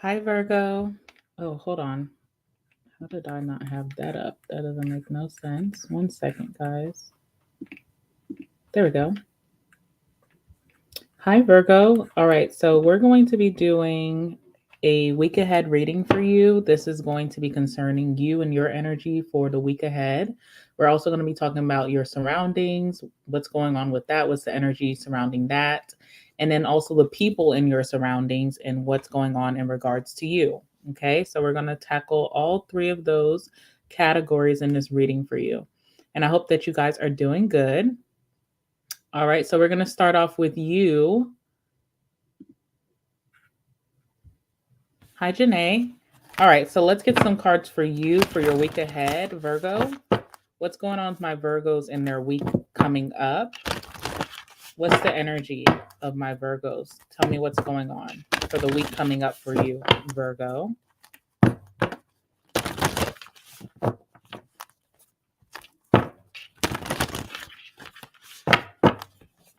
Hi, Virgo. Oh, hold on. How did I not have that up? That doesn't make no sense. 1 second, guys. There we go. Hi, Virgo. All right, so we're going to be doing a week ahead reading for you. This is going to be concerning you and your energy for the week ahead. We're also going to be talking about your surroundings, what's going on with that, what's the energy surrounding that, and then also the people in your surroundings and what's going on in regards to you. Okay, so we're going to tackle all three of those categories in this reading for you. And I hope that you guys are doing good. All right, so we're going to start off with you. Hi, Janae. All right, so let's get some cards for you for your week ahead, Virgo. What's going on with my Virgos in their week coming up? What's the energy of my Virgos? Tell me what's going on for the week coming up for you, Virgo.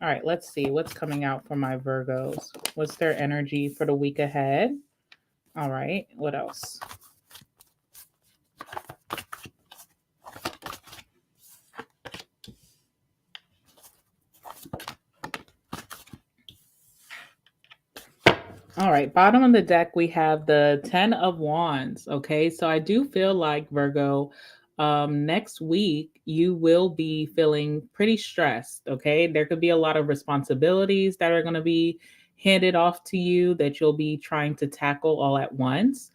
All right, let's see what's coming out for my Virgos. What's their energy for the week ahead? All right, what else? All right, bottom of the deck, we have the 10 of Wands. Okay, so I do feel like, Virgo, next week you will be feeling pretty stressed. Okay, there could be a lot of responsibilities that are going to be handed off to you that you'll be trying to tackle all at once.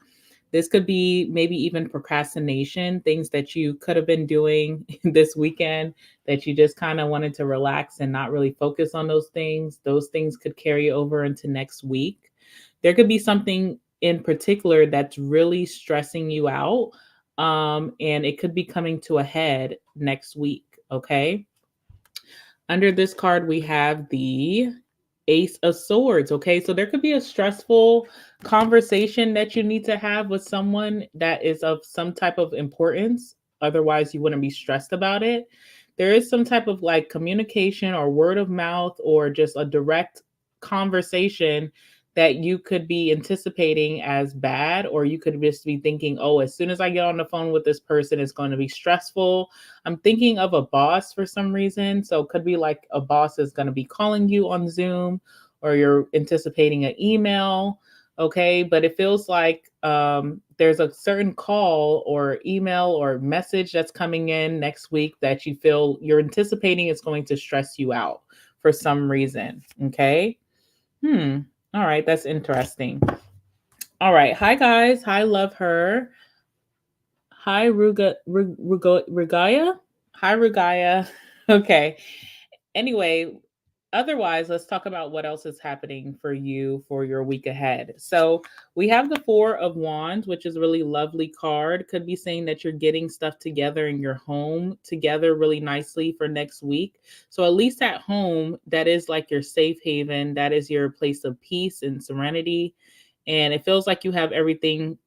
This could be maybe even procrastination, things that you could have been doing this weekend that you just kind of wanted to relax and not really focus on those things. Those things could carry over into next week. There could be something in particular that's really stressing you out. And it could be coming to a head next week. Okay. Under this card, we have the Ace of Swords. Okay. So there could be a stressful conversation that you need to have with someone that is of some type of importance. Otherwise, you wouldn't be stressed about it. There is some type of like communication or word of mouth or just a direct conversation that you could be anticipating as bad, or you could just be thinking, oh, as soon as I get on the phone with this person, it's going to be stressful. I'm thinking of a boss for some reason. So it could be like a boss is going to be calling you on Zoom, or you're anticipating an email. Okay. But it feels like there's a certain call or email or message that's coming in next week that you feel you're anticipating is going to stress you out for some reason. Okay. All right. That's interesting. All right. Hi, guys. Hi, Love Her. Hi, Rugaya. Hi, Rugaya. Okay. Anyway, otherwise, let's talk about what else is happening for you for your week ahead. So we have the Four of Wands, which is a really lovely card. Could be saying that you're getting stuff together in your home together really nicely for next week. So at least at home, that is like your safe haven. That is your place of peace and serenity. And it feels like you have everything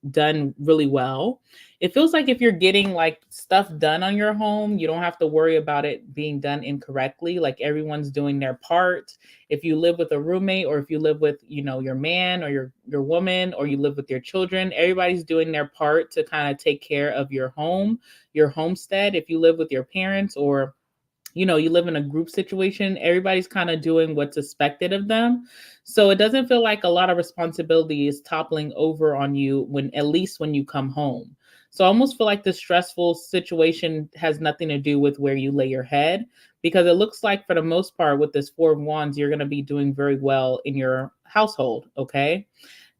done really well. It feels like if you're getting like stuff done on your home, you don't have to worry about it being done incorrectly. Like everyone's doing their part. If you live with a roommate, or if you live with, your man or your woman, or you live with your children, everybody's doing their part to kind of take care of your home, your homestead. If you live with your parents, or you live in a group situation, everybody's kind of doing what's expected of them. So it doesn't feel like a lot of responsibility is toppling over on you when, at least when you come home. So I almost feel like the stressful situation has nothing to do with where you lay your head, because it looks like for the most part with this Four of Wands, you're going to be doing very well in your household. Okay.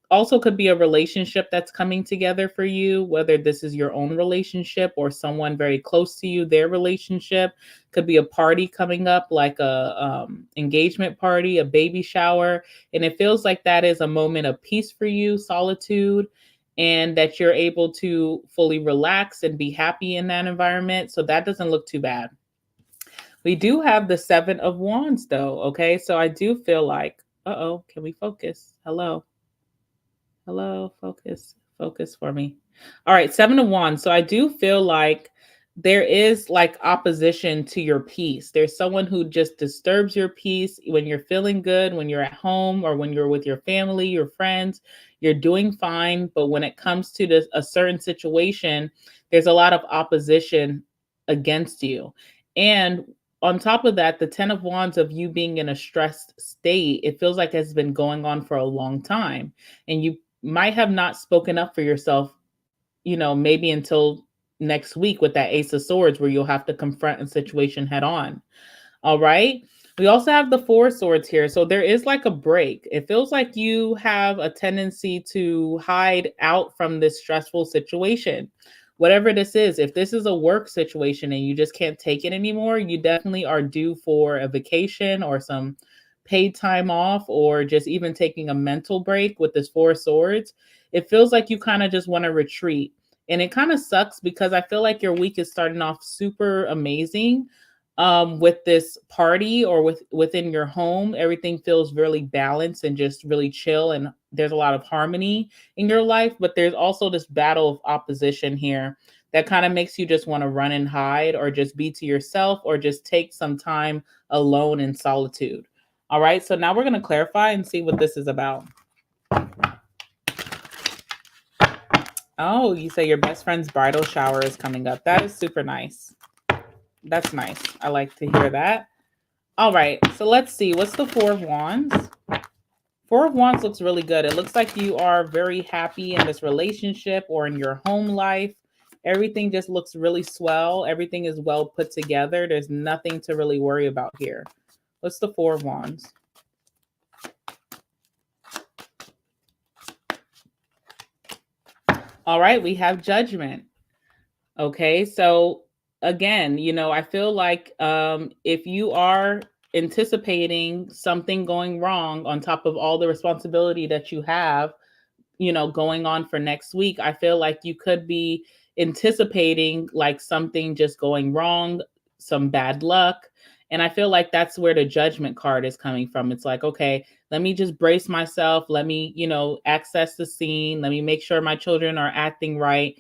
Also could be a relationship that's coming together for you, whether this is your own relationship or someone very close to you, their relationship. Could be a party coming up, like a engagement party, a baby shower. And it feels like that is a moment of peace for you, solitude, and that you're able to fully relax and be happy in that environment. So that doesn't look too bad. We do have the Seven of Wands though. Okay. So I do feel like, can we focus? Hello, focus for me. All right, Seven of Wands. So I do feel like there is like opposition to your peace. There's someone who just disturbs your peace when you're feeling good, when you're at home or when you're with your family, your friends, you're doing fine. But when it comes to a certain situation, there's a lot of opposition against you. And on top of that, the 10 of Wands of you being in a stressed state, it feels like it's been going on for a long time. And you might have not spoken up for yourself, maybe until next week with that Ace of Swords, where you'll have to confront a situation head on. All right. We also have the Four of Swords here. So there is like a break. It feels like you have a tendency to hide out from this stressful situation. Whatever this is, if this is a work situation and you just can't take it anymore, you definitely are due for a vacation or some paid time off, or just even taking a mental break with this Four of Swords. It feels like you kind of just want to retreat. And it kind of sucks because I feel like your week is starting off super amazing, with this party or within your home. Everything feels really balanced and just really chill, and there's a lot of harmony in your life. But there's also this battle of opposition here that kind of makes you just want to run and hide, or just be to yourself, or just take some time alone in solitude. All right, so now we're going to clarify and see what this is about. Oh, you say your best friend's bridal shower is coming up. That is super nice. That's nice. I like to hear that. All right, so let's see. What's the Four of Wands? Four of Wands looks really good. It looks like you are very happy in this relationship or in your home life. Everything just looks really swell. Everything is well put together. There's nothing to really worry about here. What's the Four of Wands? All right, we have Judgment. Okay, so again, I feel like if you are anticipating something going wrong on top of all the responsibility that you have, going on for next week, I feel like you could be anticipating like something just going wrong, some bad luck. And I feel like that's where the Judgment card is coming from. It's like, okay, let me just brace myself. Let me, access the scene. Let me make sure my children are acting right.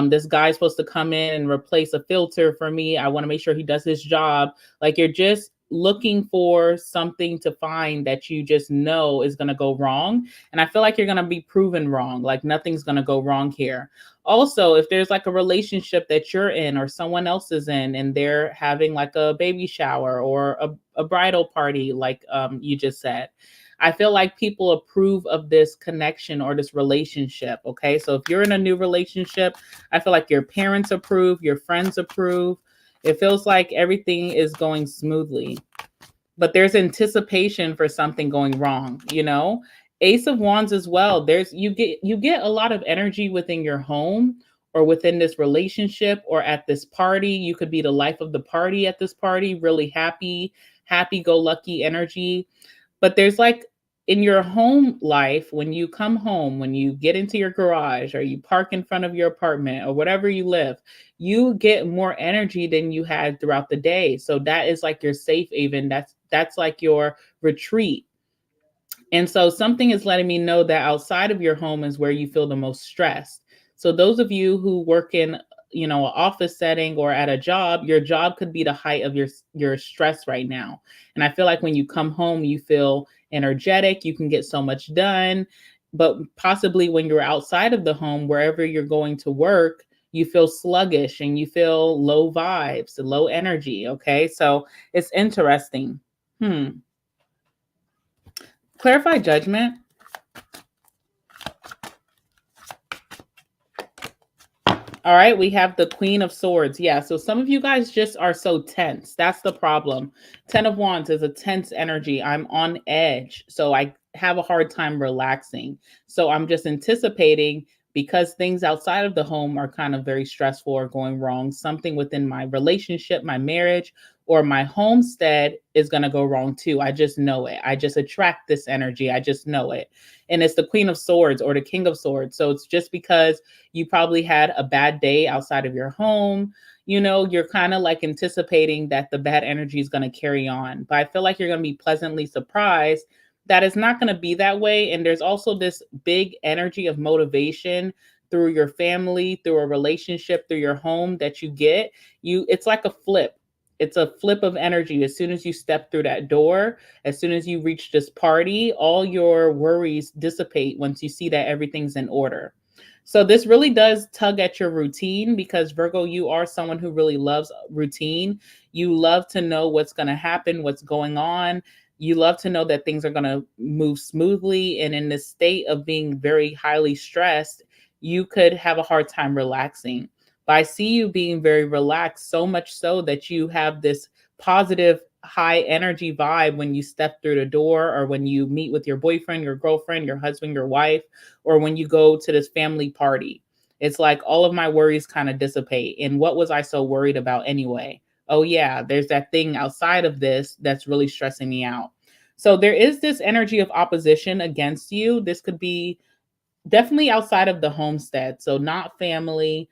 This guy's supposed to come in and replace a filter for me. I want to make sure he does his job. Like, you're just looking for something to find that you just know is going to go wrong. And I feel like you're going to be proven wrong. Like, nothing's going to go wrong here. Also, if there's like a relationship that you're in or someone else is in, and they're having like a baby shower or a bridal party, like you just said, I feel like people approve of this connection or this relationship. Okay. So if you're in a new relationship, I feel like your parents approve, your friends approve. It feels like everything is going smoothly, but there's anticipation for something going wrong, Ace of Wands as well. You get a lot of energy within your home or within this relationship or at this party. You could be the life of the party at this party, really happy go lucky energy. But there's like, in your home life, when you come home, when you get into your garage or you park in front of your apartment or whatever you live, you get more energy than you had throughout the day. So that is like your safe haven. That's like your retreat. And so something is letting me know that outside of your home is where you feel the most stressed. So those of you who work in, an office setting or at a job, your job could be the height of your stress right now. And I feel like when you come home, you feel energetic, you can get so much done. But possibly when you're outside of the home, wherever you're going to work, you feel sluggish and you feel low vibes, low energy. Okay. So it's interesting. Clarify Judgment. All right, we have the Queen of Swords. Yeah, so some of you guys just are so tense. That's the problem. 10 of Wands is a tense energy. I'm on edge, so I have a hard time relaxing. So I'm just anticipating, because things outside of the home are kind of very stressful or going wrong, something within my relationship, my marriage, or my homestead is going to go wrong too. I just know it. I just attract this energy. I just know it. And it's the Queen of Swords or the King of Swords. So it's just because you probably had a bad day outside of your home. You're kind of like anticipating that the bad energy is going to carry on. But I feel like you're going to be pleasantly surprised that it's not going to be that way. And there's also this big energy of motivation through your family, through a relationship, through your home that you get, it's like a flip. It's a flip of energy. As soon as you step through that door, as soon as you reach this party, all your worries dissipate once you see that everything's in order. So this really does tug at your routine, because Virgo, you are someone who really loves routine. You love to know what's going to happen, what's going on. You love to know that things are going to move smoothly. And in this state of being very highly stressed, you could have a hard time relaxing. But I see you being very relaxed, so much so that you have this positive, high energy vibe when you step through the door, or when you meet with your boyfriend, your girlfriend, your husband, your wife, or when you go to this family party. It's like all of my worries kind of dissipate. And what was I so worried about anyway? Oh, yeah, there's that thing outside of this that's really stressing me out. So there is this energy of opposition against you. This could be definitely outside of the homestead. So not family,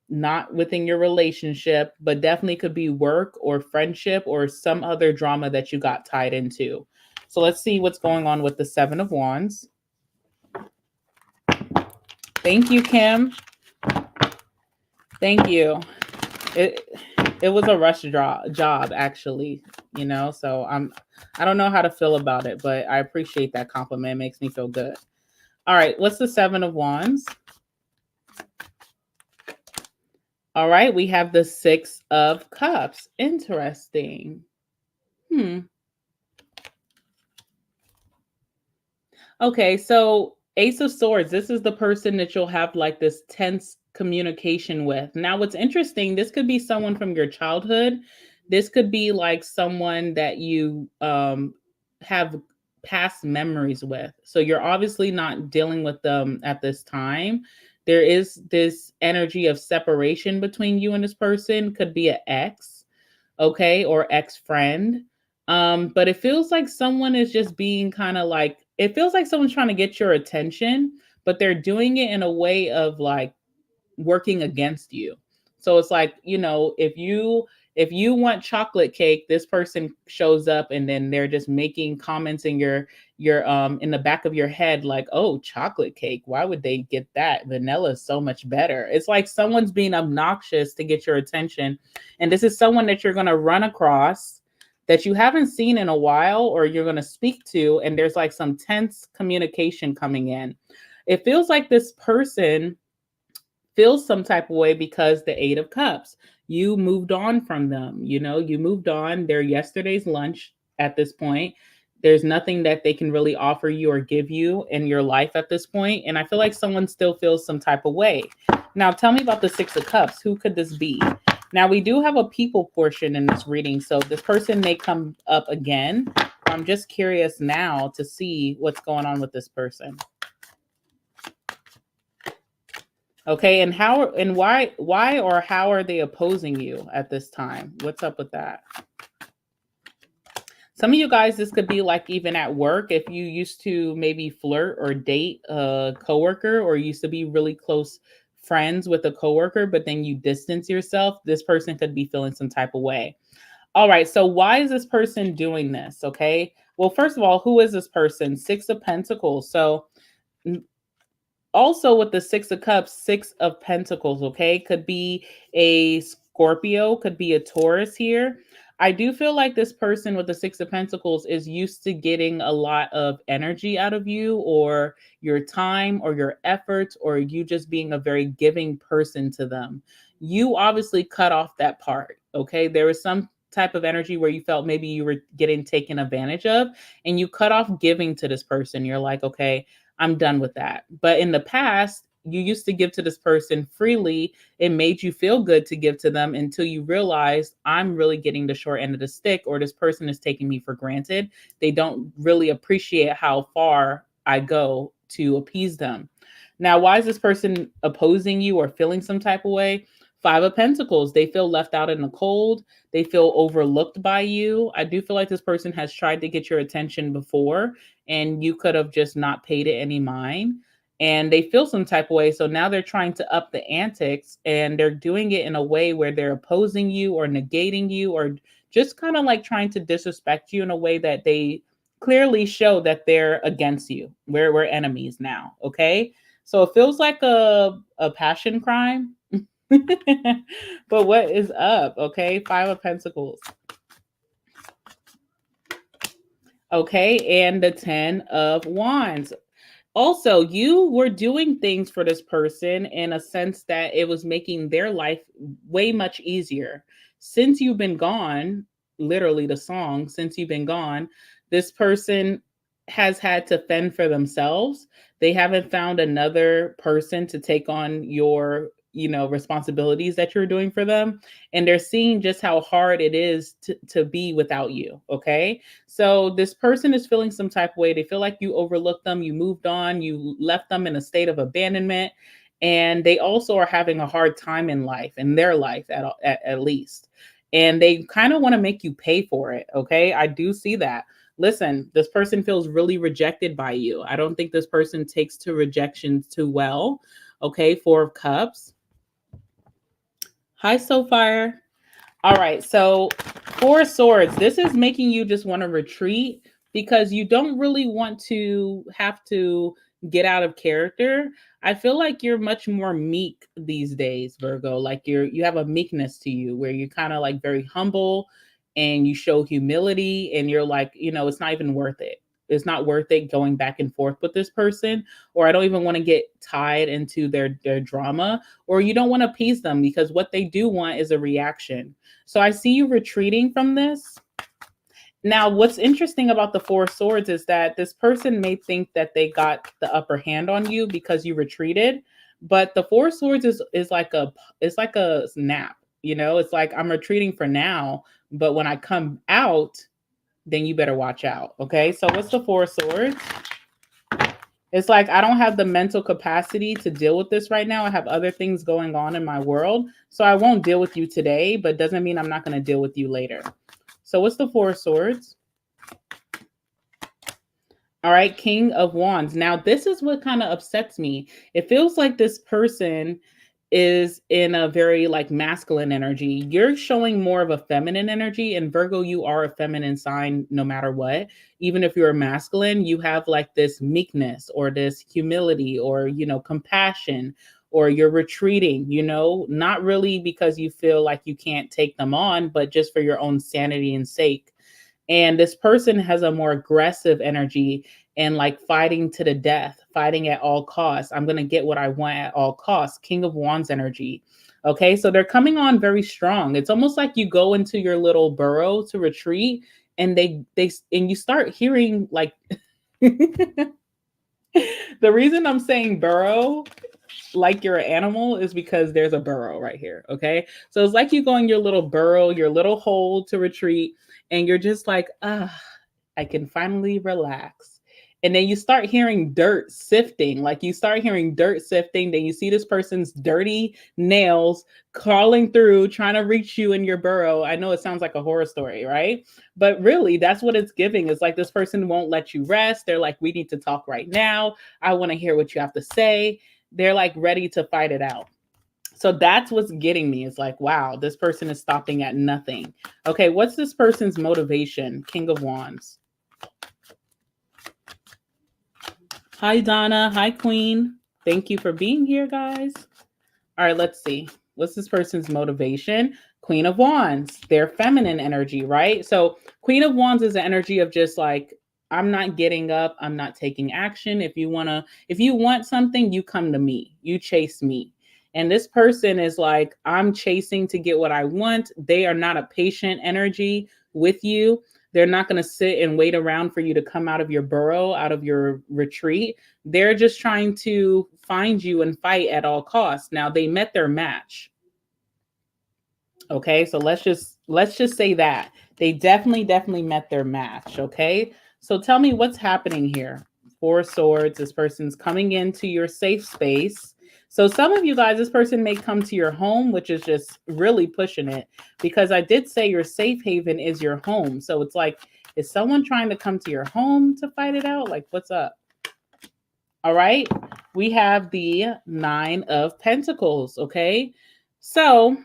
not within your relationship, but definitely could be work or friendship or some other drama that you got tied into. So let's see what's going on with the Seven of Wands. Thank you, Kim. Thank you. It it was a rush job actually, so I don't know how to feel about it, but I appreciate that compliment. It makes me feel good. All right, what's the Seven of Wands? All right, we have the Six of Cups. Interesting. Okay, so Ace of Swords, this is the person that you'll have like this tense communication with. Now, what's interesting, this could be someone from your childhood. This could be like someone that you have past memories with. So you're obviously not dealing with them at this time. There is this energy of separation between you and this person, could be an ex, okay, or ex-friend. But it feels like someone is just being kind of like, it feels like someone's trying to get your attention, but they're doing it in a way of like working against you. So it's like, if you want chocolate cake, this person shows up and then they're just making comments in your in the back of your head like, "Oh, chocolate cake. Why would they get that? Vanilla is so much better." It's like someone's being obnoxious to get your attention. And this is someone that you're going to run across that you haven't seen in a while, or you're going to speak to, and there's like some tense communication coming in. It feels like this person feels some type of way because the Eight of Cups, you moved on from them. You moved on. They're yesterday's lunch at this point. There's nothing that they can really offer you or give you in your life at this point. And I feel like someone still feels some type of way. Now, tell me about the Six of Cups. Who could this be? Now, we do have a people portion in this reading. So this person may come up again. I'm just curious now to see what's going on with this person. Okay, and how and why or how are they opposing you at this time? What's up with that? Some of you guys, this could be like even at work, if you used to maybe flirt or date a coworker, or used to be really close friends with a coworker, but then you distance yourself, this person could be feeling some type of way. All right, so why is this person doing this? Okay, well, first of all, who is this person? Six of Pentacles. So also with the Six of Cups, Six of Pentacles, okay? Could be a Scorpio, could be a Taurus here. I do feel like this person with the Six of Pentacles is used to getting a lot of energy out of you, or your time, or your efforts, or you just being a very giving person to them. You obviously cut off that part, okay? There was some type of energy where you felt maybe you were getting taken advantage of, and you cut off giving to this person. You're like, okay, I'm done with that. But in the past, you used to give to this person freely. It made you feel good to give to them until you realized, I'm really getting the short end of the stick, or this person is taking me for granted. They don't really appreciate how far I go to appease them. Now, why is this person opposing you or feeling some type of way? Five of Pentacles. They feel left out in the cold. They feel overlooked by you. I do feel like this person has tried to get your attention before, and you could have just not paid it any mind. And they feel some type of way. So now they're trying to up the antics, and they're doing it in a way where they're opposing you or negating you, or just kind of like trying to disrespect you in a way that they clearly show that they're against you. We're enemies now. Okay. So it feels like a passion crime. But what is up? Okay, Five of Pentacles. Okay, and the Ten of Wands. Also, you were doing things for this person in a sense that it was making their life way much easier. Since you've been gone, literally the song, since you've been gone, this person has had to fend for themselves. They haven't found another person to take on your, responsibilities that you're doing for them. And they're seeing just how hard it is to be without you. Okay. So this person is feeling some type of way. They feel like you overlooked them, you moved on, you left them in a state of abandonment, and they also are having a hard time in life, in their life at least. And they kind of want to make you pay for it. Okay, I do see that. Listen, this person feels really rejected by you. I don't think this person takes to rejection too well. Okay, Four of Cups. Hi, Soulfire. All right, so Four Swords, this is making you just want to retreat because you don't really want to have to get out of character. I feel like you're much more meek these days, Virgo. Like you have a meekness to you where you're kind of like very humble and you show humility and you're like, it's not even worth it. It's not worth it going back and forth with this person, or I don't even want to get tied into their drama, or you don't want to appease them because what they do want is a reaction. So I see you retreating from this. Now, what's interesting about the Four Swords is that this person may think that they got the upper hand on you because you retreated, but the Four Swords is like a nap. It's like I'm retreating for now, but when I come out, then you better watch out. Okay, so what's the Four Swords? It's like I don't have the mental capacity to deal with this right now. I have other things going on in my world. So I won't deal with you today, but doesn't mean I'm not going to deal with you later. So what's the Four Swords? All right, King of Wands. Now, this is what kind of upsets me. It feels like this person is in a very like masculine energy. You're showing more of a feminine energy, and Virgo, you are a feminine sign no matter what. Even if you're masculine, you have like this meekness or this humility or compassion, or you're retreating, not really because you feel like you can't take them on, but just for your own sanity and sake. And this person has a more aggressive energy and like fighting to the death, fighting at all costs. I'm going to get what I want at all costs. King of Wands energy. Okay, so they're coming on very strong. It's almost like you go into your little burrow to retreat, and and you start hearing like the reason I'm saying burrow like you're an animal is because there's a burrow right here. Okay. So it's like you go in your little burrow, your little hole to retreat, and you're just like, I can finally relax. And then you start hearing dirt sifting, like you start hearing dirt sifting. Then you see this person's dirty nails crawling through, trying to reach you in your burrow. I know it sounds like a horror story, right? But really, that's what it's giving. It's like this person won't let you rest. They're like, we need to talk right now. I want to hear what you have to say. They're like ready to fight it out. So that's what's getting me. It's like, wow, this person is stopping at nothing. Okay, what's this person's motivation? King of Wands. Hi, Donna. Hi, Queen. Thank you for being here, guys. All right, let's see. What's this person's motivation? Queen of Wands, their feminine energy, right? So Queen of Wands is the energy of just like, I'm not getting up, I'm not taking action. If you want something, you come to me, you chase me. And this person is like, I'm chasing to get what I want. They are not a patient energy with you. They're not going to sit and wait around for you to come out of your burrow, out of your retreat. They're just trying to find you and fight at all costs. Now they met their match. Okay, so let's just say that they definitely met their match. Okay, so tell me what's happening here. Four Swords. This person's coming into your safe space. So some of you guys, this person may come to your home, which is just really pushing it, because I did say your safe haven is your home. So it's like, is someone trying to come to your home to fight it out? Like, what's up? All right, we have the Nine of Pentacles. Okay, so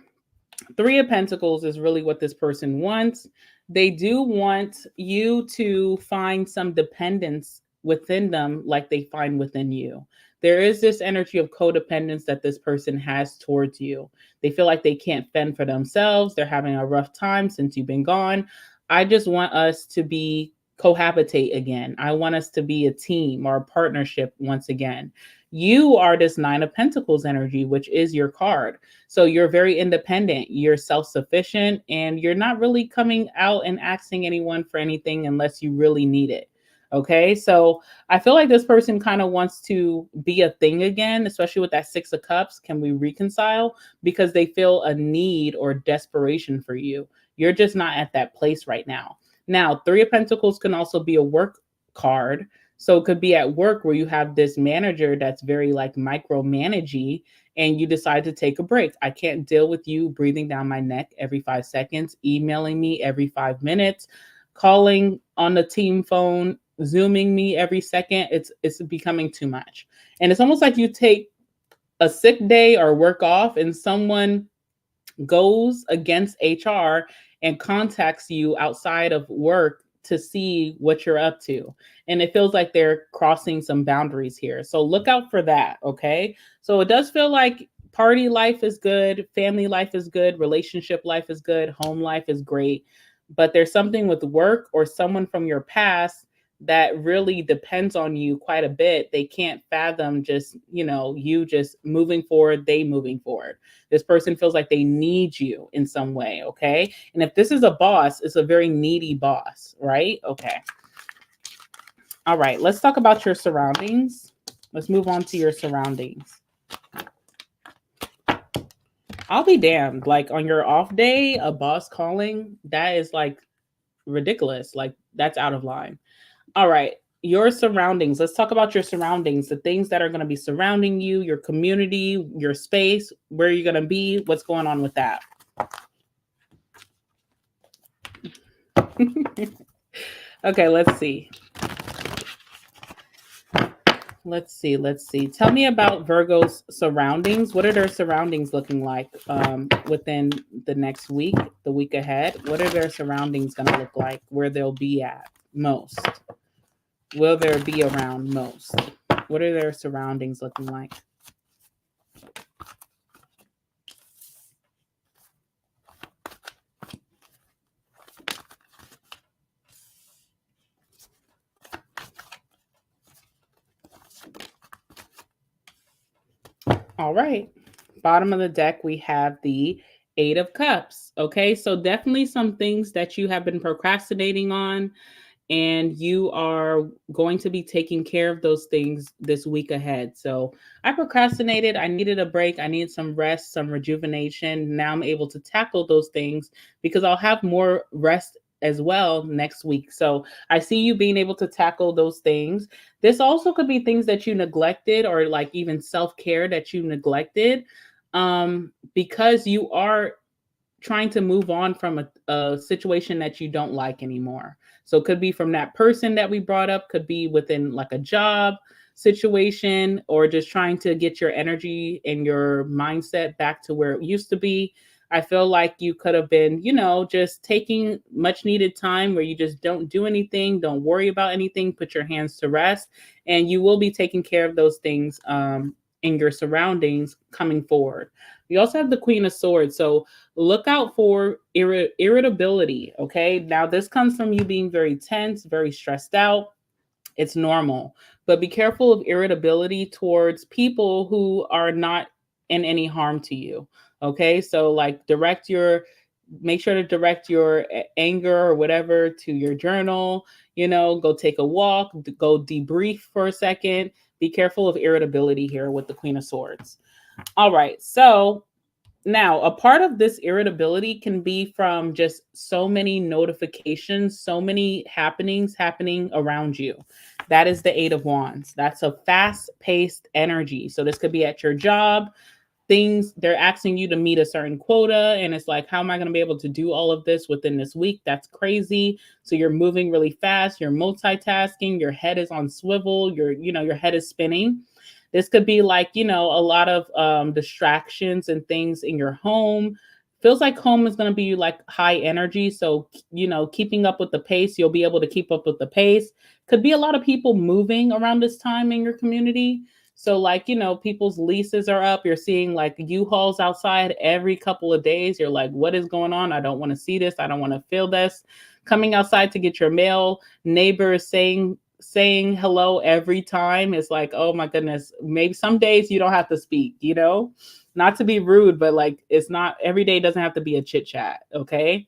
Three of Pentacles is really what this person wants. They do want you to find some dependence within them like they find within you. There is this energy of codependence that this person has towards you. They feel like they can't fend for themselves. They're having a rough time since you've been gone. I just want us to be cohabitate again. I want us to be a team or a partnership once again. You are this Nine of Pentacles energy, which is your card. So you're very independent, you're self sufficient, and you're not really coming out and asking anyone for anything unless you really need it. Okay, so I feel like this person kind of wants to be a thing again, especially with that Six of Cups. Can we reconcile? Because they feel a need or desperation for you. You're just not at that place right now. Now, Three of Pentacles can also be a work card. So it could be at work where you have this manager that's very like micromanagey and you decide to take a break. I can't deal with you breathing down my neck every 5 seconds, emailing me every 5 minutes, calling on the team phone, zooming me every second. It's becoming too much. And it's almost like you take a sick day or work off and someone goes against HR and contacts you outside of work to see what you're up to. And it feels like they're crossing some boundaries here. So look out for that, okay? So it does feel like party life is good, family life is good, relationship life is good, home life is great. But there's something with work or someone from your past that really depends on you quite a bit. They can't fathom just, you just moving forward, they moving forward. This person feels like they need you in some way, okay? And if this is a boss, it's a very needy boss, right? Okay. All right, let's talk about your surroundings. Let's move on to your surroundings. I'll be damned. Like on your off day, a boss calling, that is like ridiculous. Like that's out of line. All right, your surroundings. Let's talk about your surroundings, the things that are going to be surrounding you, your community, your space, where you're going to be, what's going on with that. Okay, let's see. Let's see. Tell me about Virgo's surroundings. What are their surroundings looking like within the next week, the week ahead? What are their surroundings going to look like? Where they'll be at most? Will there be around most? What are their surroundings looking like? All right. Bottom of the deck, we have the Eight of Cups. Okay, so definitely some things that you have been procrastinating on, and you are going to be taking care of those things this week ahead. So I procrastinated. I needed a break. I needed some rest, some rejuvenation. Now I'm able to tackle those things because I'll have more rest as well next week. So I see you being able to tackle those things. This also could be things that you neglected or like even self-care that you neglected because you are trying to move on from a situation that you don't like anymore. So it could be from that person that we brought up, could be within like a job situation, or just trying to get your energy and your mindset back to where it used to be. I feel like you could have been, just taking much needed time where you just don't do anything, don't worry about anything, put your hands to rest, and you will be taking care of those things in your surroundings coming forward. We also have the Queen of Swords. So look out for irritability. Okay. Now, this comes from you being very tense, very stressed out. It's normal, but be careful of irritability towards people who are not in any harm to you. Okay. So, like, make sure to direct your anger or whatever to your journal, go take a walk, go debrief for a second. Be careful of irritability here with the Queen of Swords. All right. So, now, a part of this irritability can be from just so many notifications, so many happenings happening around you. That is the Eight of Wands. That's a fast-paced energy. So this could be at your job. They're asking you to meet a certain quota, and it's like, how am I going to be able to do all of this within this week? That's crazy. So you're moving really fast. You're multitasking. Your head is on swivel. Your head is spinning. This could be like, a lot of distractions and things in your home, Feels like home is going to be like high energy. So, keeping up with the pace, you'll be able to keep up with the pace. Could be a lot of people moving around this time in your community. So, like, people's leases are up. You're seeing like U-Hauls outside every couple of days. You're like, what is going on? I don't want to see this. I don't want to feel this. Coming outside to get your mail, neighbors saying hello every time. It's like, oh my goodness. Maybe some days you don't have to speak, not to be rude, but like it's not every day doesn't have to be a chit chat. Okay.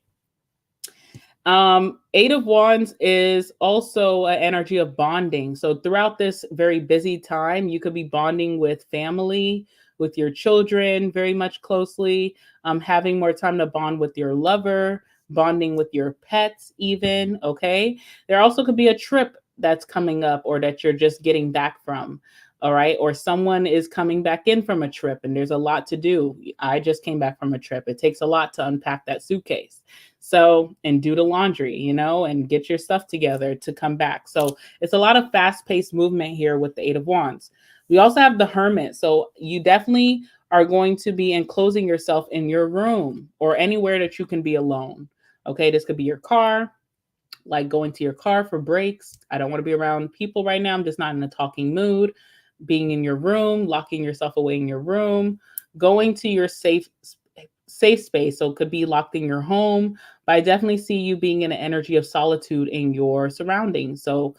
Eight of Wands is also an energy of bonding. So throughout this very busy time, you could be bonding with family, with your children very much closely, having more time to bond with your lover, bonding with your pets, even. Okay. There also could be a trip that's coming up or that you're just getting back from. All right. Or someone is coming back in from a trip and there's a lot to do. I just came back from a trip. It takes a lot to unpack that suitcase. So, and do the laundry, and get your stuff together to come back. So it's a lot of fast paced movement here with the Eight of Wands. We also have the Hermit. So you definitely are going to be enclosing yourself in your room or anywhere that you can be alone. Okay. This could be your car, like going to your car for breaks. I don't want to be around people right now. I'm just not in a talking mood. Being in your room, locking yourself away in your room, going to your safe space. So it could be locked in your home, but I definitely see you being in an energy of solitude in your surroundings. So,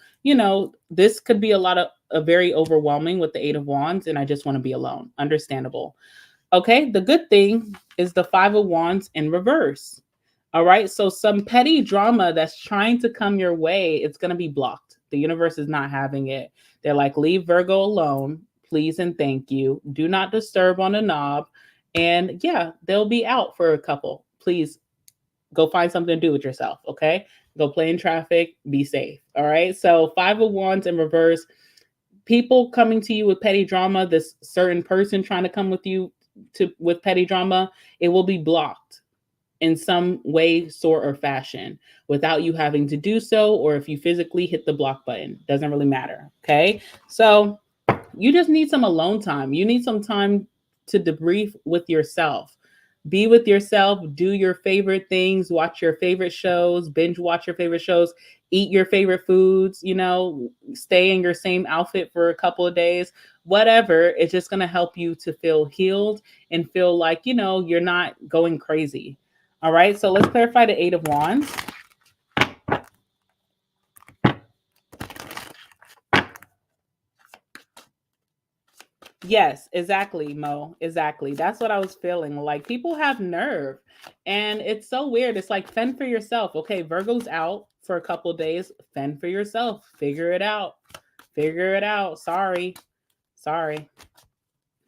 this could be a very overwhelming with the Eight of Wands, and I just want to be alone. Understandable. Okay, the good thing is the Five of Wands in reverse. All right, so some petty drama that's trying to come your way, it's going to be blocked. The universe is not having it. They're like, leave Virgo alone, please and thank you. Do not disturb on a knob. And yeah, they'll be out for a couple. Please go find something to do with yourself, okay? Go play in traffic, be safe, all right? So Five of Wands in reverse, people coming to you with petty drama, this certain person trying to come with you with petty drama, it will be blocked in some way, sort, or fashion without you having to do so, or if you physically hit the block button. Doesn't really matter, okay? So you just need some alone time. You need some time to debrief with yourself. Be with yourself, do your favorite things, watch your favorite shows, binge watch your favorite shows, eat your favorite foods, stay in your same outfit for a couple of days, whatever. It's just going to help you to feel healed and feel like, you're not going crazy. All right, so let's clarify the Eight of Wands. Yes, exactly, Mo. Exactly. That's what I was feeling. Like people have nerve. And it's so weird. It's like fend for yourself. Okay, Virgo's out for a couple of days. Fend for yourself. Figure it out. Figure it out. Sorry. Sorry.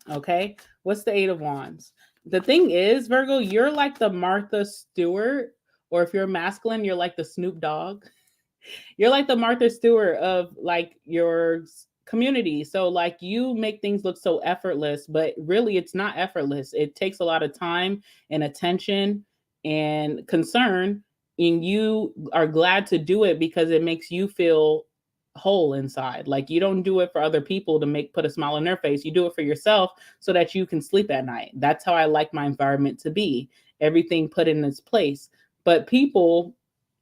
Okay. What's the Eight of Wands? The thing is, Virgo, you're like the Martha Stewart, or if you're masculine, you're like the Snoop Dogg. You're like the Martha Stewart of like your community. So like you make things look so effortless, but really it's not effortless. It takes a lot of time and attention and concern, and you are glad to do it because it makes you feel whole inside. Like you don't do it for other people to put a smile on their face. You do it for yourself so that you can sleep at night. That's how I like my environment to be. Everything put in its place. But people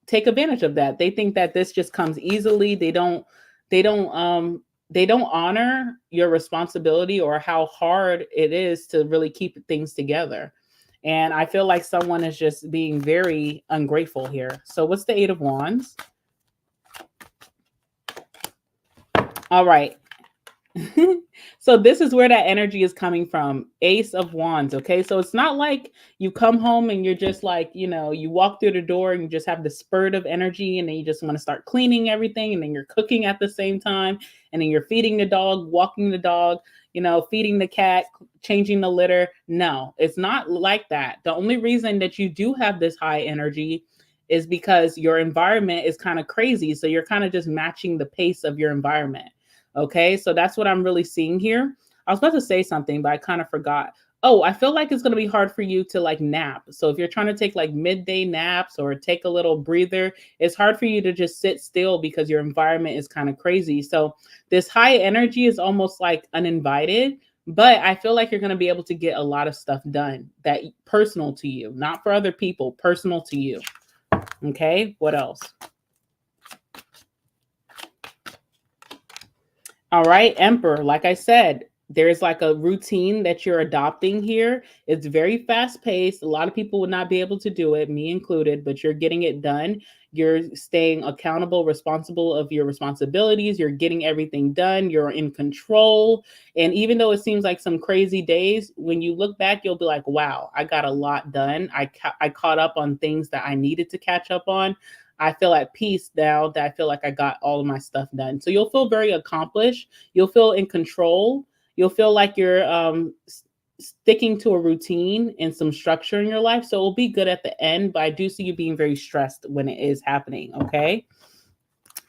take advantage of that. They think that this just comes easily. They don't honor your responsibility or how hard it is to really keep things together. And I feel like someone is just being very ungrateful here. So what's the Eight of Wands? All right. So this is where that energy is coming from. Ace of Wands. Okay. So it's not like you come home and you're just like, you walk through the door and you just have the spurt of energy and then you just want to start cleaning everything. And then you're cooking at the same time. And then you're feeding the dog, walking the dog, feeding the cat, changing the litter. No, it's not like that. The only reason that you do have this high energy is because your environment is kind of crazy. So you're kind of just matching the pace of your environment. Okay, so that's what I'm really seeing here. I was about to say something, but I kind of forgot. Oh, I feel like it's going to be hard for you to like nap. So if you're trying to take like midday naps or take a little breather, it's hard for you to just sit still because your environment is kind of crazy. So this high energy is almost like uninvited, But I feel like you're going to be able to get a lot of stuff done that personal to you, not for other people, personal to you. Okay, what else? All right, Emperor, like I said, there's like a routine that you're adopting here. It's very fast paced. A lot of people would not be able to do it, me included, but you're getting it done. You're staying accountable, responsible of your responsibilities. You're getting everything done. You're in control. And even though it seems like some crazy days, when you look back, you'll be like, wow, I got a lot done. I caught up on things that I needed to catch up on. I feel at peace now that I feel like I got all of my stuff done. So you'll feel very accomplished. You'll feel in control. You'll feel like you're sticking to a routine and some structure in your life. So it'll be good at the end, but I do see you being very stressed when it is happening. Okay.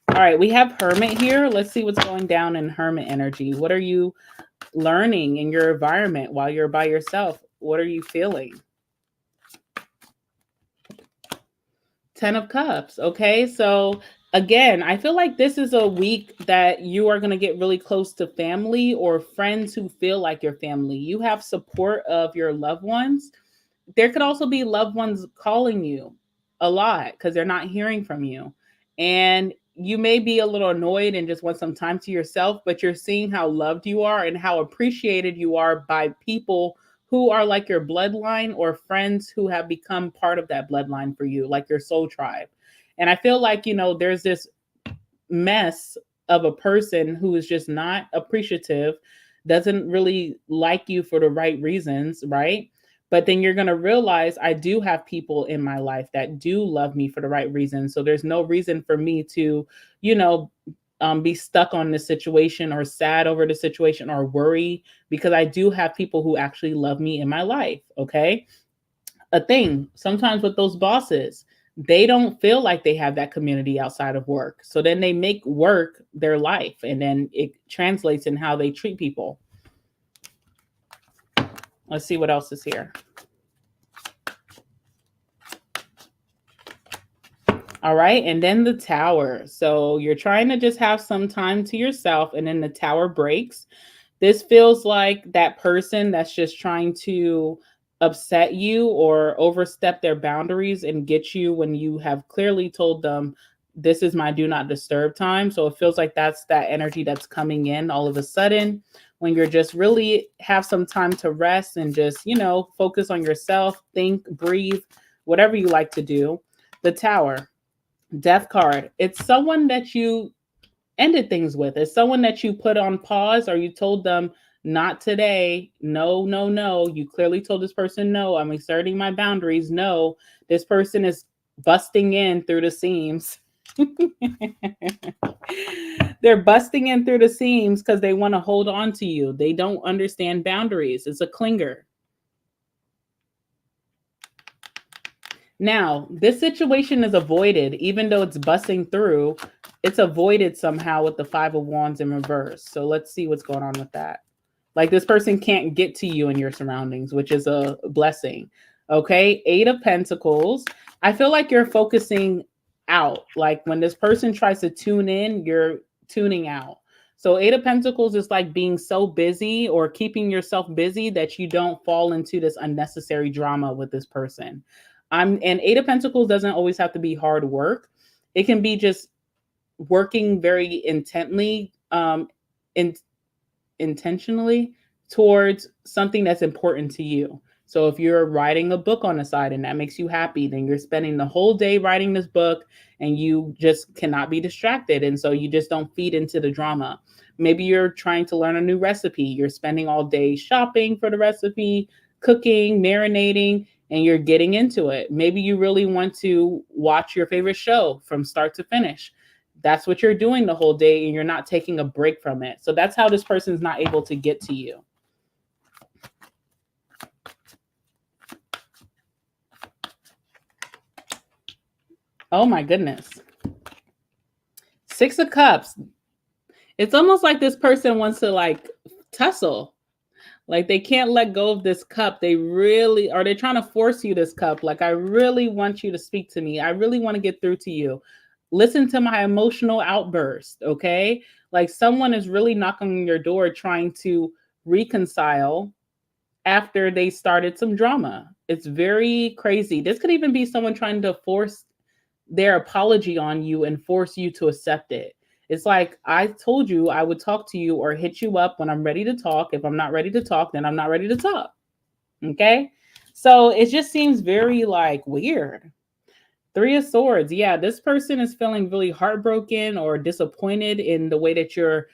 All right. We have Hermit here. Let's see what's going down in Hermit energy. What are you learning in your environment while you're by yourself? What are you feeling? 10 of Cups. Okay. So again, I feel like this is a week that you are going to get really close to family or friends who feel like your family. You have support of your loved ones. There could also be loved ones calling you a lot because they're not hearing from you. And you may be a little annoyed and just want some time to yourself, but you're seeing how loved you are and how appreciated you are by people who are like your bloodline or friends who have become part of that bloodline for you, like your soul tribe. And I feel like, there's this mess of a person who is just not appreciative, doesn't really like you for the right reasons, right? But then you're going to realize I do have people in my life that do love me for the right reasons. So there's no reason for me to, you know, be stuck on this situation or sad over the situation or worry, because I do have people who actually love me in my life. Okay. A thing sometimes with those bosses, they don't feel like they have that community outside of work. So then they make work their life, and then it translates in how they treat people. Let's see what else is here. All right. And then the tower. So you're trying to just have some time to yourself, and then the tower breaks. This feels like that person that's just trying to upset you or overstep their boundaries and get you when you have clearly told them, this is my do not disturb time. So it feels like that's that energy that's coming in all of a sudden when you're just really have some time to rest and just, focus on yourself, think, breathe, whatever you like to do. The tower, death card. It's someone that you ended things with. It's someone that you put on pause, or you told them, not today. No, no, no. You clearly told this person, no, I'm asserting my boundaries. No, this person is busting in through the seams. They're busting in through the seams because they want to hold on to you. They don't understand boundaries. It's a clinger. Now, this situation is avoided, even though it's busting through, it's avoided somehow with the Five of Wands in reverse. So let's see what's going on with that. Like, this person can't get to you in your surroundings, which is a blessing. Okay, Eight of Pentacles. I feel like you're focusing out. Like when this person tries to tune in, you're tuning out. So Eight of Pentacles is like being so busy or keeping yourself busy that you don't fall into this unnecessary drama with this person. And Eight of Pentacles doesn't always have to be hard work. It can be just working very intently, intentionally towards something that's important to you. So if you're writing a book on the side and that makes you happy, then you're spending the whole day writing this book and you just cannot be distracted. And so you just don't feed into the drama. Maybe you're trying to learn a new recipe. You're spending all day shopping for the recipe, cooking, marinating, and you're getting into it. Maybe you really want to watch your favorite show from start to finish. That's what you're doing the whole day, and you're not taking a break from it. So that's how this person's not able to get to you. Oh my goodness. Six of Cups. It's almost like this person wants to tussle. Like they can't let go of this cup. They're trying to force you this cup. Like, I really want you to speak to me. I really want to get through to you. Listen to my emotional outburst, okay? Like someone is really knocking on your door trying to reconcile after they started some drama. It's very crazy. This could even be someone trying to force their apology on you and force you to accept it. It's like, I told you I would talk to you or hit you up when I'm ready to talk. If I'm not ready to talk, then I'm not ready to talk. Okay. So it just seems very like weird. Three of Swords. Yeah, this person is feeling really heartbroken or disappointed in the way that you're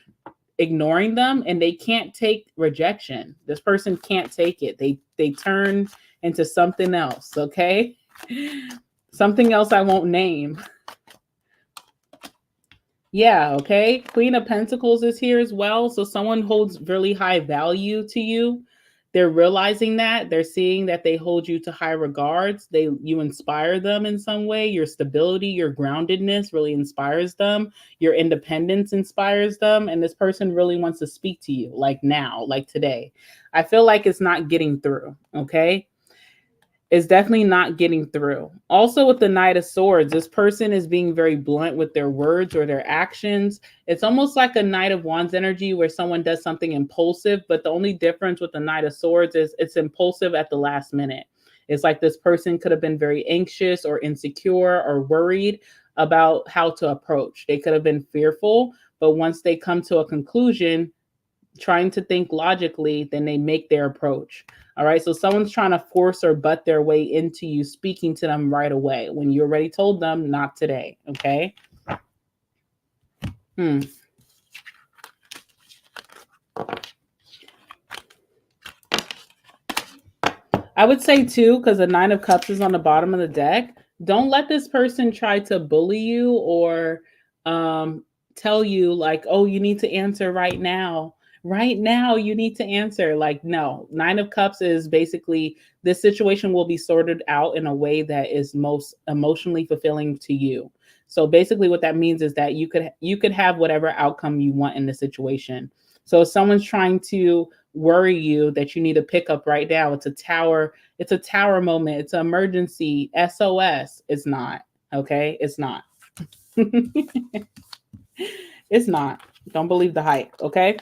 ignoring them, and they can't take rejection. This person can't take it. They turn into something else, okay? Something else I won't name. Yeah, okay. Queen of Pentacles is here as well. So someone holds really high value to you. They're realizing that. They're seeing that they hold you to high regards. You inspire them in some way. Your stability, your groundedness really inspires them. Your independence inspires them. And this person really wants to speak to you like now, like today. I feel like it's not getting through, okay? Is definitely not getting through. Also, with the Knight of Swords, this person is being very blunt with their words or their actions. It's almost like a Knight of Wands energy where someone does something impulsive, but the only difference with the Knight of Swords is it's impulsive at the last minute. It's like this person could have been very anxious or insecure or worried about how to approach. They could have been fearful, but once they come to a conclusion, trying to think logically, then they make their approach. All right. So someone's trying to force or butt their way into you speaking to them right away when you already told them not today. Okay. I would say too, because the Nine of Cups is on the bottom of the deck, don't let this person try to bully you or tell you like, oh, you need to answer right now. Right now, you need to answer. Like, no, Nine of Cups is basically this situation will be sorted out in a way that is most emotionally fulfilling to you. So basically, what that means is that you could have whatever outcome you want in the situation. So if someone's trying to worry you that you need to pick up right now, it's a tower moment, it's an emergency, SOS. It's not. Okay, it's not. It's not. Don't believe the hype. Okay.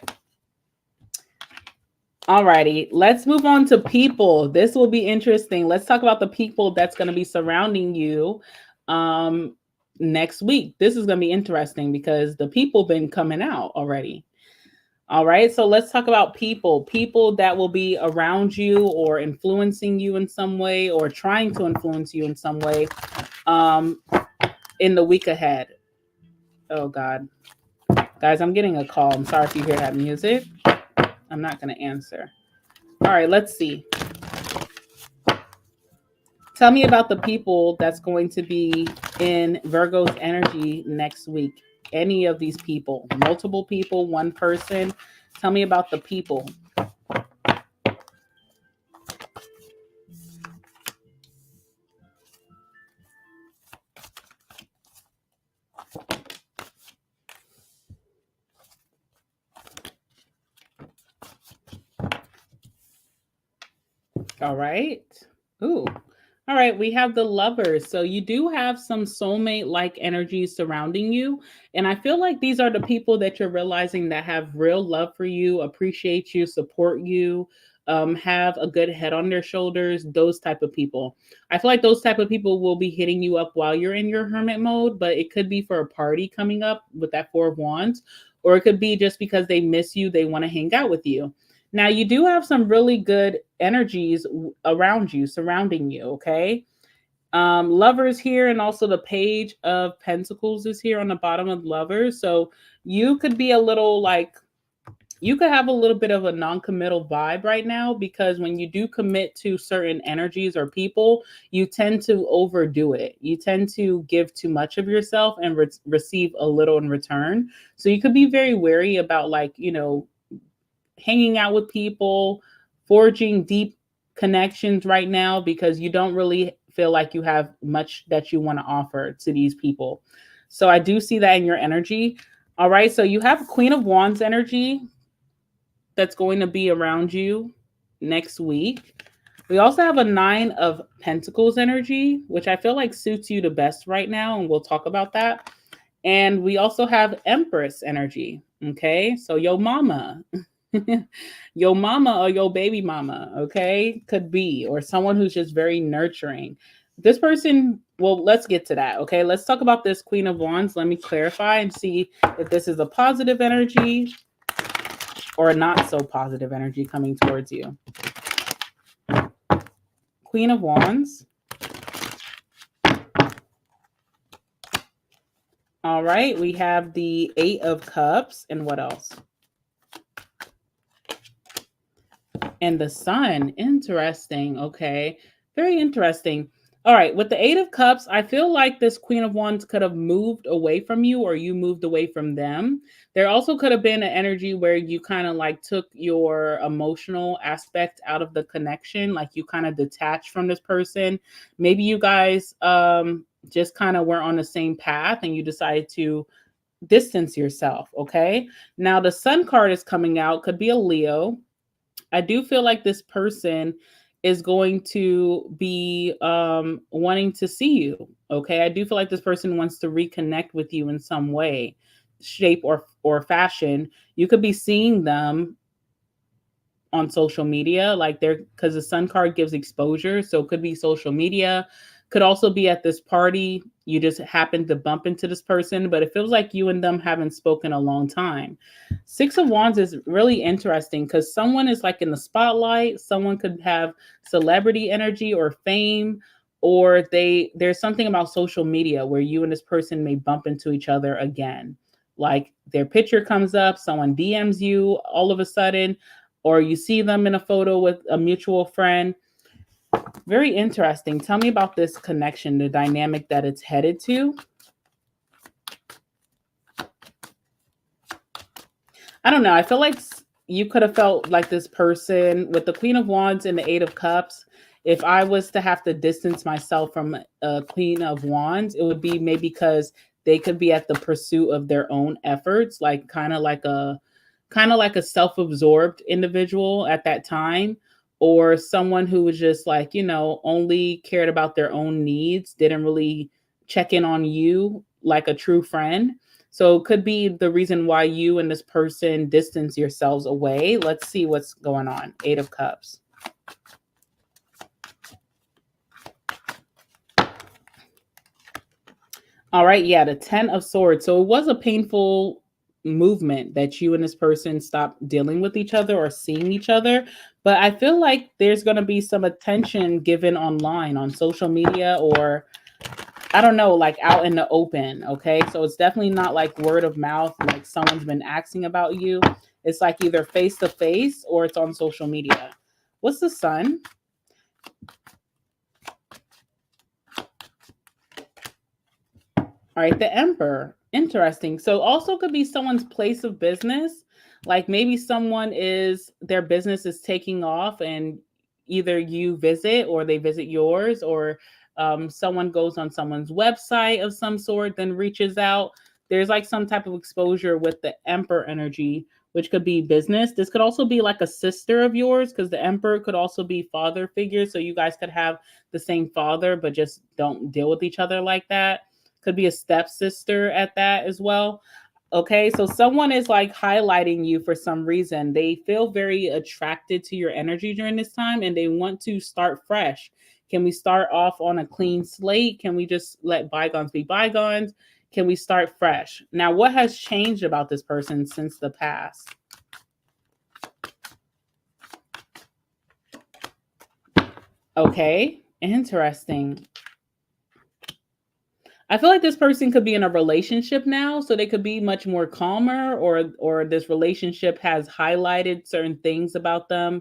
Alrighty, let's move on to people. This will be interesting. Let's talk about the people that's going to be surrounding you next week. This is going to be interesting because the people been coming out already. All right, so let's talk about people that will be around you or influencing you in some way or trying to influence you in some way in the week ahead. Oh, God. Guys, I'm getting a call. I'm sorry if you hear that music. I'm not going to answer. All right, let's see. Tell me about the people that's going to be in Virgo's energy next week. Any of these people, multiple people, one person. Tell me about the people. All right. Ooh. All right, we have the Lovers. So you do have some soulmate-like energies surrounding you. And I feel like these are the people that you're realizing that have real love for you, appreciate you, support you, have a good head on their shoulders, those type of people. I feel like those type of people will be hitting you up while you're in your hermit mode, but it could be for a party coming up with that Four of Wands, or it could be just because they miss you, they want to hang out with you. Now, you do have some really good energies around you, surrounding you, okay? Lovers here, and also the Page of Pentacles is here on the bottom of Lovers. So you could be a little like, you could have a little bit of a non-committal vibe right now, because when you do commit to certain energies or people, you tend to overdo it. You tend to give too much of yourself and receive a little in return. So you could be very wary about, like, hanging out with people, forging deep connections right now, because you don't really feel like you have much that you want to offer to these people. So I do see that in your energy. All right. So you have Queen of Wands energy that's going to be around you next week. We also have a Nine of Pentacles energy, which I feel like suits you the best right now. And we'll talk about that. And we also have Empress energy. Okay. So yo mama. Your mama or your baby mama, okay? Could be, or someone who's just very nurturing. This person, well, let's get to that, okay? Let's talk about this Queen of Wands. Let me clarify and see if this is a positive energy or a not so positive energy coming towards you. Queen of Wands. All right, we have the Eight of Cups, and what else? And the Sun. Interesting. Okay, very interesting. All right, with the Eight of Cups, I feel like this Queen of Wands could have moved away from you, or you moved away from them. There also could have been an energy where you kind of like took your emotional aspect out of the connection, like you kind of detached from this person. Maybe you guys just kind of were on the same path and you decided to distance yourself. Okay, now the Sun card is coming out, could be a Leo. I do feel like this person is going to be wanting to see you. Okay, I do feel like this person wants to reconnect with you in some way, shape, or fashion. You could be seeing them on social media, like they're, because the Sun card gives exposure, so it could be social media, could also be at this party. You just happen to bump into this person, but it feels like you and them haven't spoken a long time. Six of Wands is really interesting because someone is like in the spotlight. Someone could have celebrity energy or fame, or there's something about social media where you and this person may bump into each other again. Like their picture comes up, someone DMs you all of a sudden, or you see them in a photo with a mutual friend. Very interesting. Tell me about this connection, the dynamic that it's headed to. I don't know. I feel like you could have felt like this person with the Queen of Wands and the Eight of Cups. If I was to have to distance myself from a Queen of Wands, it would be maybe because they could be at the pursuit of their own efforts, like kind of like a self-absorbed individual at that time, or someone who was just like, only cared about their own needs, didn't really check in on you like a true friend. So it could be the reason why you and this person distance yourselves away. Let's see what's going on. Eight of Cups. All right, yeah, the Ten of Swords. So it was a painful movement that you and this person stopped dealing with each other or seeing each other. But I feel like there's going to be some attention given online on social media, or I don't know, like out in the open. Okay, so it's definitely not like word of mouth, like someone's been asking about you. It's like either face to face or it's on social media. What's the Sun? All right, the Emperor. Interesting. So also could be someone's place of business. Like maybe their business is taking off and either you visit or they visit yours, or someone goes on someone's website of some sort, then reaches out. There's like some type of exposure with the Emperor energy, which could be business. This could also be like a sister of yours, because the Emperor could also be father figure. So you guys could have the same father, but just don't deal with each other like that. Could be a stepsister at that as well. Okay, so someone is like highlighting you for some reason. They feel very attracted to your energy during this time and they want to start fresh. Can we start off on a clean slate? Can we just let bygones be bygones? Can we start fresh? Now, what has changed about this person since the past? Okay, interesting. I feel like this person could be in a relationship now, so they could be much more calmer, or this relationship has highlighted certain things about them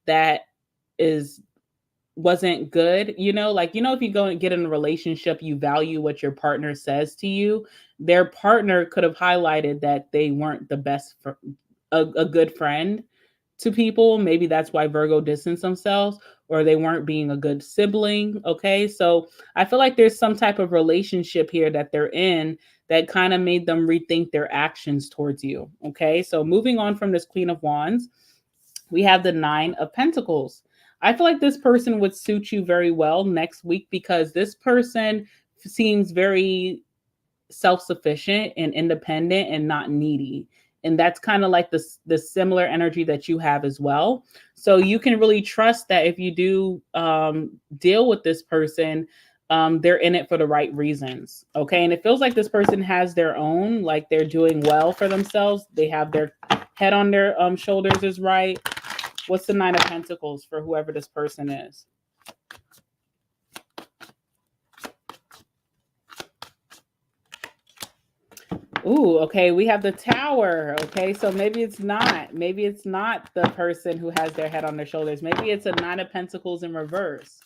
that is wasn't good. Like if you go and get in a relationship, you value what your partner says to you. Their partner could have highlighted that they weren't the best for a good friend to people. Maybe that's why Virgo distanced themselves, or they weren't being a good sibling. Okay. So I feel like there's some type of relationship here that they're in that kind of made them rethink their actions towards you. Okay. So moving on from this Queen of Wands, we have the Nine of Pentacles. I feel like this person would suit you very well next week because this person seems very self-sufficient and independent and not needy And that's kind of like the similar energy that you have as well. So you can really trust that if you do deal with this person, they're in it for the right reasons. Okay. And it feels like this person has their own, like they're doing well for themselves. They have their head on their shoulders is right. What's the Nine of Pentacles for whoever this person is? Ooh, okay, we have the Tower. Okay, so maybe it's not. Maybe it's not the person who has their head on their shoulders. Maybe it's a Nine of Pentacles in reverse.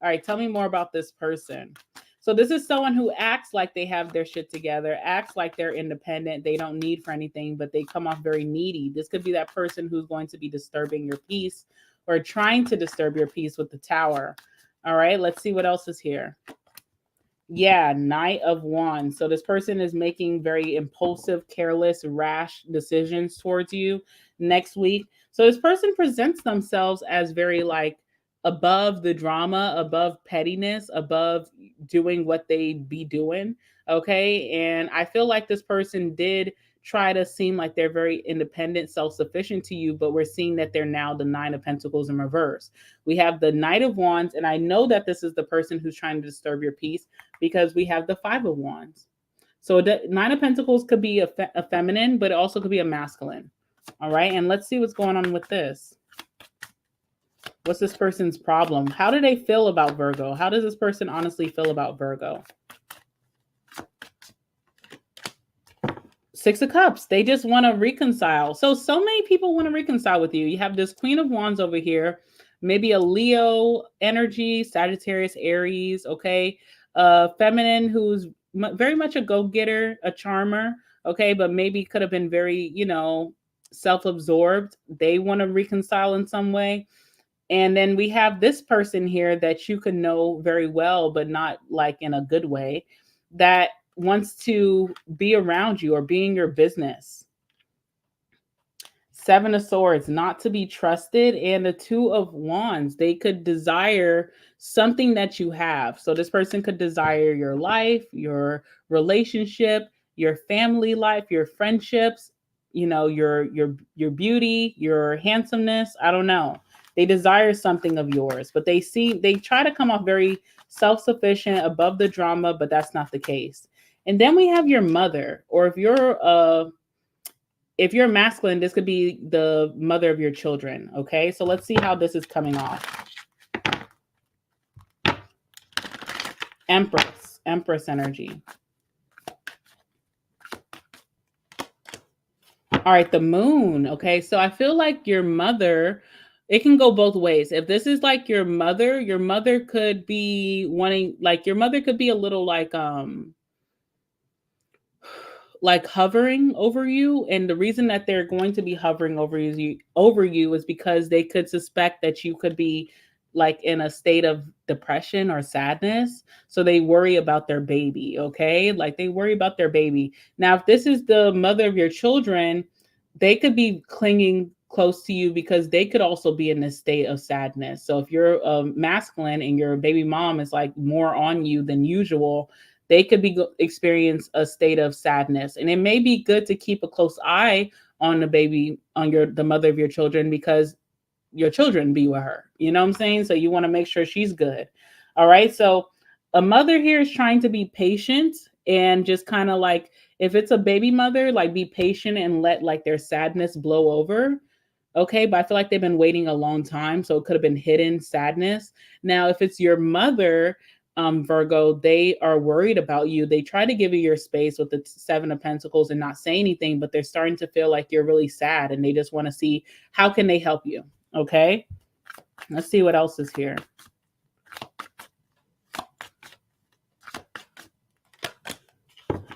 All right, tell me more about this person. So this is someone who acts like they have their shit together, acts like they're independent, they don't need for anything, but they come off very needy. This could be that person who's going to be disturbing your peace or trying to disturb your peace with the Tower. All right, let's see what else is here. Yeah, Knight of Wands. So this person is making very impulsive, careless, rash decisions towards you next week. So this person presents themselves as very like above the drama, above pettiness, above doing what they be doing. Okay. And I feel like this person did try to seem like they're very independent, self-sufficient to you, but we're seeing that they're now the Nine of Pentacles in reverse. We have the Knight of Wands, and I know that this is the person who's trying to disturb your peace because we have the Five of Wands. So the Nine of Pentacles could be a feminine, but it also could be a masculine. All right, and let's see what's going on with this. What's this person's problem? How do they feel about Virgo? How does this person honestly feel about Virgo? Six of Cups. They just want to reconcile. So many people want to reconcile with you. You have this Queen of Wands over here, maybe a Leo energy, Sagittarius, Aries, okay? Feminine who's very much a go-getter, a charmer, okay? But maybe could have been very, self-absorbed. They want to reconcile in some way. And then we have this person here that you can know very well, but not like in a good way, that wants to be around you or be in your business. Seven of Swords, not to be trusted. And the Two of Wands, they could desire something that you have. So this person could desire your life, your relationship, your family life, your friendships, your beauty, your handsomeness. I don't know. They desire something of yours, but they try to come off very self-sufficient, above the drama, but that's not the case. And then we have your mother, or if you're masculine, this could be the mother of your children. Okay, so let's see how this is coming off. Empress energy. All right, the Moon. Okay, so I feel like your mother, it can go both ways. If this is like your mother could be wanting, like your mother could be a little like hovering over you, and the reason that they're going to be hovering over you is because they could suspect that you could be like in a state of depression or sadness, so they worry about their baby. Okay, like they worry about their baby. Now if this is the mother of your children, they could be clinging close to you because they could also be in this state of sadness. So if you're masculine and your baby mom is like more on you than usual, they could experience a state of sadness. And it may be good to keep a close eye on the baby, on the mother of your children, because your children be with her. You know what I'm saying? So you want to make sure she's good. All right. So a mother here is trying to be patient and just kind of like, if it's a baby mother, like be patient and let like their sadness blow over. Okay, but I feel like they've been waiting a long time, so it could have been hidden sadness. Now, if it's your mother, Virgo, they are worried about you. They try to give you your space with the Seven of Pentacles and not say anything, but they're starting to feel like you're really sad, and they just want to see how can they help you. Okay, let's see what else is here.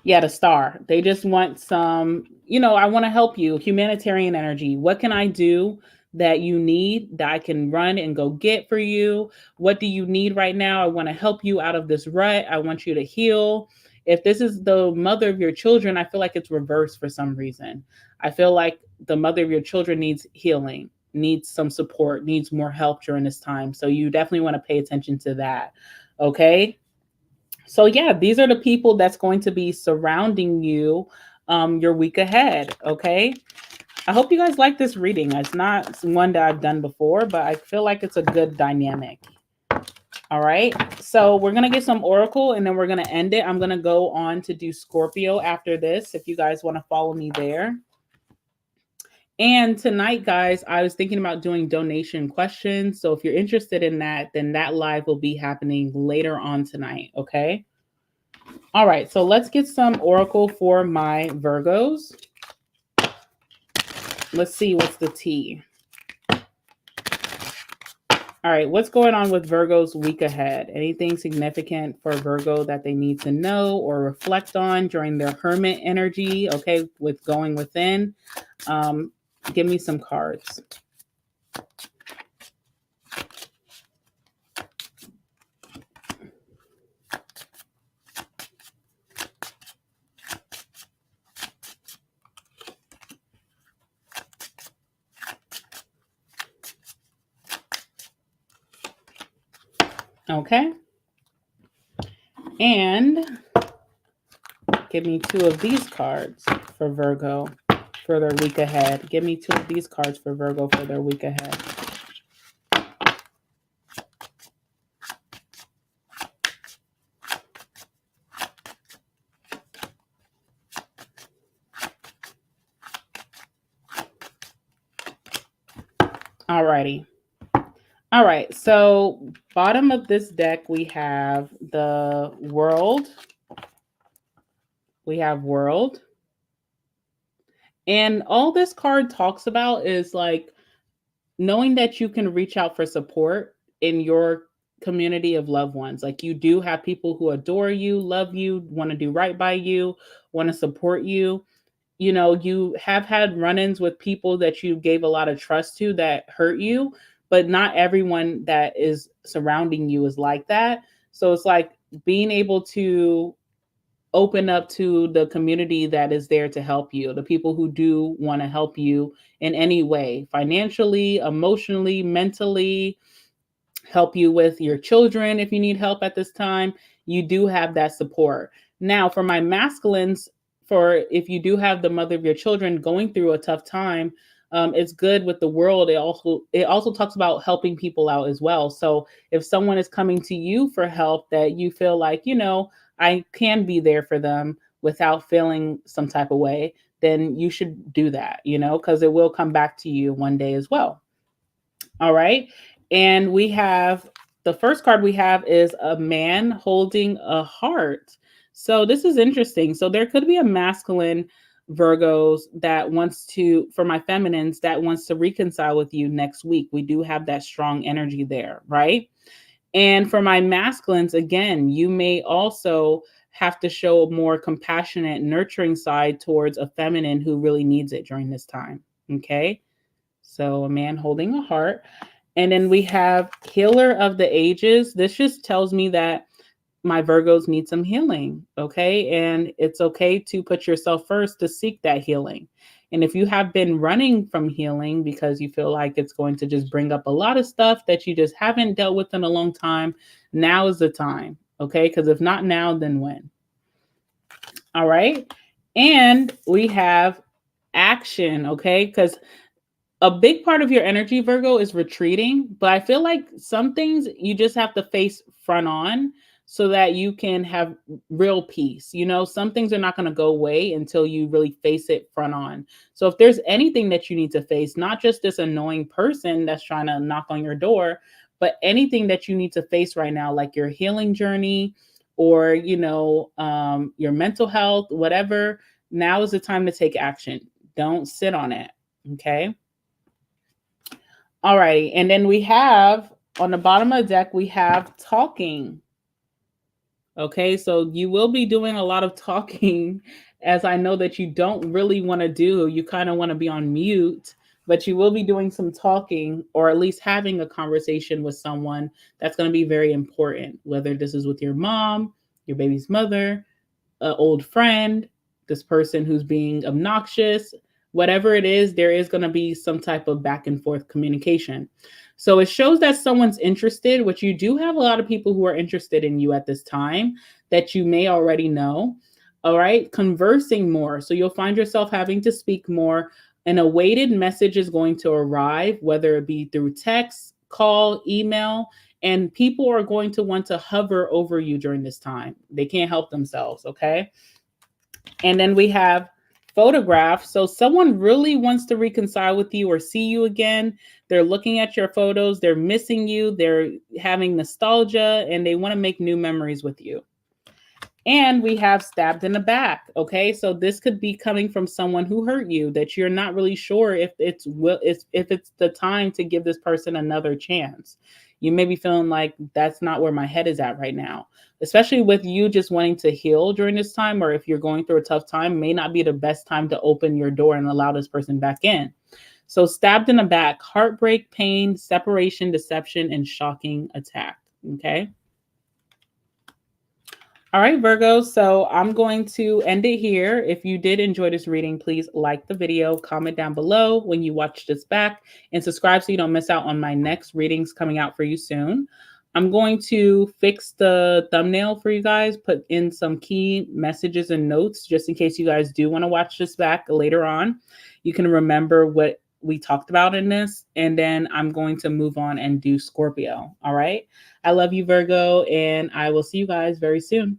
Yeah, the Star. They just want some, I want to help you. Humanitarian energy. What can I do that you need that I can run and go get for you? What do you need right now? I want to help you out of this rut. I want you to heal. If this is the mother of your children, I feel like it's reversed for some reason. I feel like the mother of your children needs healing, needs some support, needs more help during this time. So you definitely want to pay attention to that. Okay. So yeah, these are the people that's going to be surrounding you your week ahead. Okay. I hope you guys like this reading. It's not one that I've done before, but I feel like it's a good dynamic. All right. So we're going to get some oracle and then we're going to end it. I'm going to go on to do Scorpio after this if you guys want to follow me there. And tonight, guys, I was thinking about doing donation questions. So if you're interested in that, then that live will be happening later on tonight. Okay. All right. So let's get some oracle for my Virgos. Let's see what's the tea. All right, what's going on with Virgo's week ahead? Anything significant for Virgo that they need to know or reflect on during their hermit energy? Okay, with going within. Give me some cards. Okay. And give me two of these cards for Virgo for their week ahead. Give me two of these cards for Virgo for their week ahead. Alrighty. All right. So bottom of this deck, we have the World. We have World. And all this card talks about is like knowing that you can reach out for support in your community of loved ones. Like you do have people who adore you, love you, want to do right by you, want to support you. You know, you have had run-ins with people that you gave a lot of trust to that hurt you, but not everyone that is surrounding you is like that. So it's like being able to open up to the community that is there to help you, the people who do want to help you in any way, financially, emotionally, mentally, help you with your children if you need help at this time. You do have that support. Now, for my masculines, for if you do have the mother of your children going through a tough time, it's good with the World. It also talks about helping people out as well. So if someone is coming to you for help that you feel like, you know, I can be there for them without feeling some type of way, then you should do that, you know, because it will come back to you one day as well. All right. And we have the first card we have is a man holding a heart. So this is interesting. So there could be a masculine Virgos that wants to, for my feminines, that wants to reconcile with you next week. We do have that strong energy there, right? And for my masculines, again, you may also have to show a more compassionate, nurturing side towards a feminine who really needs it during this time. Okay. So a man holding a heart. And then we have healer of the ages. This just tells me that my Virgos need some healing. Okay. And it's okay to put yourself first to seek that healing. And if you have been running from healing because you feel like it's going to just bring up a lot of stuff that you just haven't dealt with in a long time, now is the time. Okay. Because if not now, then when? All right. And we have action. Okay. Because a big part of your energy, Virgo, is retreating, but I feel like some things you just have to face front on so that you can have real peace. You know, some things are not going to go away until you really face it front on. So if there's anything that you need to face, not just this annoying person that's trying to knock on your door, but anything that you need to face right now, like your healing journey or, you know, your mental health, whatever, now is the time to take action. Don't sit on it. Okay. All right. And then we have on the bottom of the deck, we have talking. Okay. So you will be doing a lot of talking, as I know that you don't really want to do. You kind of want to be on mute, but you will be doing some talking or at least having a conversation with someone that's going to be very important, whether this is with your mom, your baby's mother, an old friend, this person who's being obnoxious, whatever it is, there is going to be some type of back and forth communication. So it shows that someone's interested, which you do have a lot of people who are interested in you at this time that you may already know. All right, conversing more. So you'll find yourself having to speak more. An awaited message is going to arrive, whether it be through text, call, email, and people are going to want to hover over you during this time. They can't help themselves, okay? And then we have photographs. So someone really wants to reconcile with you or see you again. They're looking at your photos, they're missing you, they're having nostalgia, and they want to make new memories with you. And we have stabbed in the back. Okay, so this could be coming from someone who hurt you that you're not really sure if it's the time to give this person another chance. You may be feeling like that's not where my head is at right now, especially with you just wanting to heal during this time, or if you're going through a tough time, may not be the best time to open your door and allow this person back in. So stabbed in the back, heartbreak, pain, separation, deception, and shocking attack. Okay. All right, Virgo. So I'm going to end it here. If you did enjoy this reading, please like the video, comment down below when you watch this back, and subscribe so you don't miss out on my next readings coming out for you soon. I'm going to fix the thumbnail for you guys, put in some key messages and notes just in case you guys do want to watch this back later on. You can remember what we talked about in this, and then I'm going to move on and do Scorpio. All right. I love you, Virgo, and I will see you guys very soon.